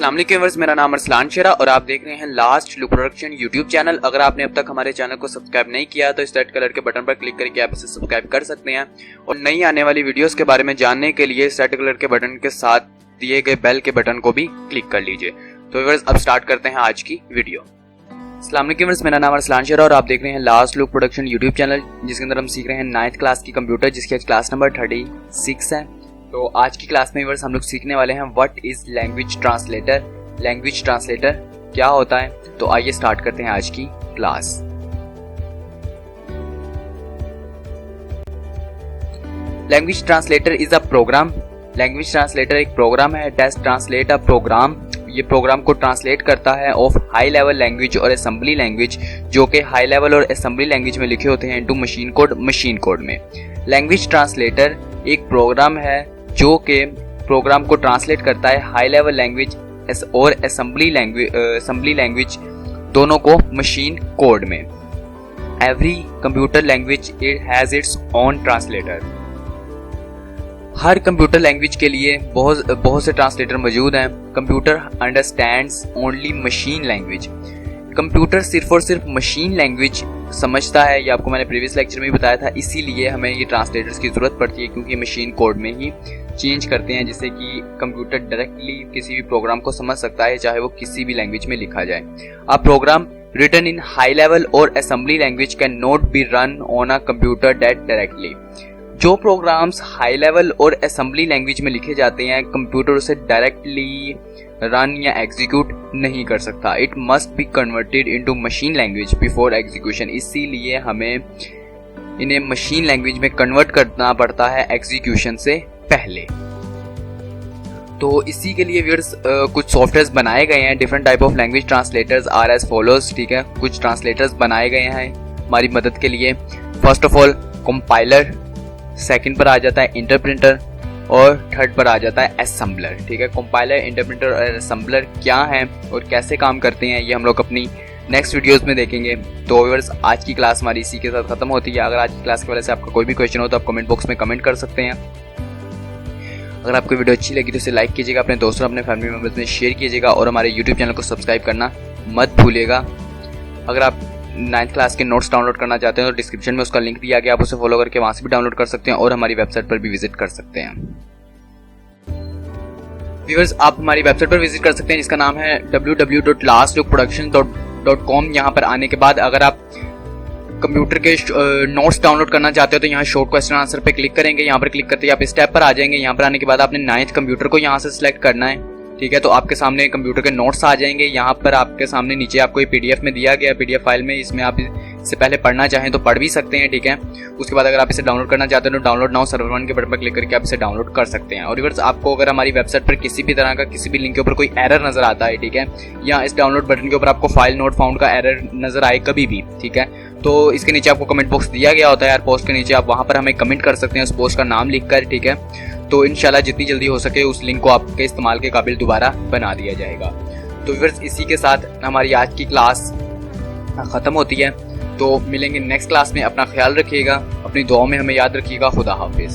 अस्सलाम वालेकुम व्यूअर्स, मेरा नाम अरसलान शेरा और आप देख रहे हैं last look production YouTube channel. अगर आपने अब तक हमारे चैनल को सब्सक्राइब नहीं किया तो इस रेड कलर के बटन पर क्लिक करके आप इसे सब्सक्राइब कर सकते हैं और नई आने वाली वीडियोस के बारे में जानने के लिए इस रेड कलर के बटन के साथ दिए गए बेल के बटन को भी क्लिक कर लीजिए। तो व्यूअर्स अब स्टार्ट करते हैं आज की वीडियो। अस्सलाम वालेकुम व्यूअर्स, मेरा नाम अरसलान शेरा और आप देख रहे हैं last look production YouTube channel, जिसके अंदर हम सीख रहे हैं 9th क्लास की कंप्यूटर, जिसकी आज क्लास नंबर 36 है। तो आज की क्लास में व्यूअर्स हम लोग सीखने वाले हैं what is language translator. Language translator क्या होता है, तो आइए स्टार्ट करते हैं आज की class. Language translator is a program. Language translator एक प्रोग्राम है दैट ट्रांसलेट अ प्रोग्राम। ये प्रोग्राम को ट्रांसलेट करता है ऑफ हाई लेवल लैंग्वेज और असेंबली लैंग्वेज, जो कि हाई लेवल और असेंबली लैंग्वेज में लिखे होते हैं, इनटू मशीन कोड में। लैंग्वेज ट्रांसलेटर एक प्रोग्राम है जो कि प्रोग्राम को ट्रांसलेट करता है हाई लेवल लैंग्वेज और असेंबली लैंग्वेज दोनों को मशीन कोड में। Every computer language it has its own translator. Her computer language के लिए बहुत से ट्रांसलेटर मौजूद हैं। Computer understands only machine language. Computer सिर्फ और सिर्फ मशीन लैंग्वेज समझता है, ये आपको मैंने प्रीवियस लेक्चर में भी बताया था। इसीलिए हमें ये ट्रांसलेटर्स की जरूरत पड़ती है, क्योंकि मशीन कोड में ही चेंज करते हैं, जिससे कि कंप्यूटर डायरेक्टली किसी भी प्रोग्राम को समझ सकता है, चाहे वो किसी भी लैंग्वेज में लिखा जाए। A program written in high level और assembly language can not be run on a computer that directly. जो प्रोग्राम्स हाई लेवल और असेंबली लैंग्वेज में लिखे जाते हैं, कंप्यूटर उसे डायरेक्टली रन या एग्जीक्यूट नहीं कर सकता। It must be converted into machine language before execution. इसीलिए हमें इन्हें मशीन लैंग्वेज में कन्वर्ट करना पड़ता है एग्जीक्यूशन से पहले। तो इसी के लिए व्यूअर्स कुछ सॉफ्टवेयर्स बनाए गए हैं। Different type of language translators are as follows. ठीक है, कुछ ट्रांसलेटर्स बनाए गए हैं हमारी मदद के लिए। First of all compiler, second पर आ जाता है इंटरप्रेटर और थर्ड पर आ जाता है असेंबलर। ठीक है, कंपाइलर, इंटरप्रेटर और असेंबलर क्या हैं और कैसे काम करते हैं, ये हम लोग अपनी नेक्स्ट वीडियोस में देखेंगे। तो व्यूअर्स आज की क्लास हमारी इसी के साथ खत्म होती है। अगर आज की क्लास की वजह से आपका कोई भी क्वेश्चन हो तो आप कमेंट बॉक्स में कमेंट कर सकते हैं। अगर आपको वीडियो अच्छी लगी तो इसे लाइक कीजिएगा, अपने दोस्तों अपने फैमिली मेंबर्स में शेयर कीजिएगा और हमारे यूट्यूब चैनल को सब्सक्राइब करना मत भूलिएगा। अगर आप 9th क्लास के नोट्स डाउनलोड करना चाहते हैं तो डिस्क्रिप्शन में उसका लिंक दिया गया, आप उसे फॉलो करके वहां से भी डाउनलोड कर सकते हैं और हमारी वेबसाइट पर भी विजिट कर सकते हैं। व्यूअर्स आप हमारी वेबसाइट पर विजिट कर सकते हैं, जिसका नाम है www.lastlookproduction.com। यहाँ पर आने के बाद अगर आप कंप्यूटर के नोट्स डाउनलोड करना चाहते हो तो यहाँ शॉर्ट क्वेश्चन आंसर पे क्लिक करेंगे। यहाँ पर क्लिक करते ही आप इस टैब पर आ जाएंगे। यहाँ पर आने के बाद आपने 9th कंप्यूटर को यहाँ से सिलेक्ट करना है। ठीक है, तो आपके सामने कंप्यूटर के नोट्स आ जाएंगे। यहाँ पर आपके सामने नीचे आपको ये पीडीएफ में दिया गया, पीडीएफ फाइल में, इसमें आप इससे पहले पढ़ना चाहें तो पढ़ भी सकते हैं। ठीक है, उसके बाद अगर आप इसे डाउनलोड करना चाहते हो तो डाउनलोड नाउ सर्वर 1 के बटन पर क्लिक करके आप इसे डाउनलोड कर सकते हैं। और व्यूअर्स आपको अगर हमारी वेबसाइट पर किसी भी तरह का किसी भी लिंक के ऊपर कोई एरर नजर आता है, ठीक है, या इस डाउनलोड बटन के ऊपर आपको फाइल नोट फाउंड का एरर नजर आए कभी भी, ठीक है, तो इसके नीचे आपको कमेंट बॉक्स दिया गया होता है यार, पोस्ट के नीचे आप वहां पर हमें कमेंट कर सकते हैं उस पोस्ट का नाम लिखकर। ठीक है, तो इंशाल्लाह जितनी जल्दी हो सके उस लिंक को आपके इस्तेमाल के काबिल दोबारा बना दिया जाएगा। तो व्यूअर्स इसी के साथ हमारी आज की क्लास खत्म होती है। तो मिलेंगे नेक्स्ट क्लास में। अपना ख्याल रखिएगा, अपनी दुआओं में हमें याद रखिएगा। खुदा हाफिज।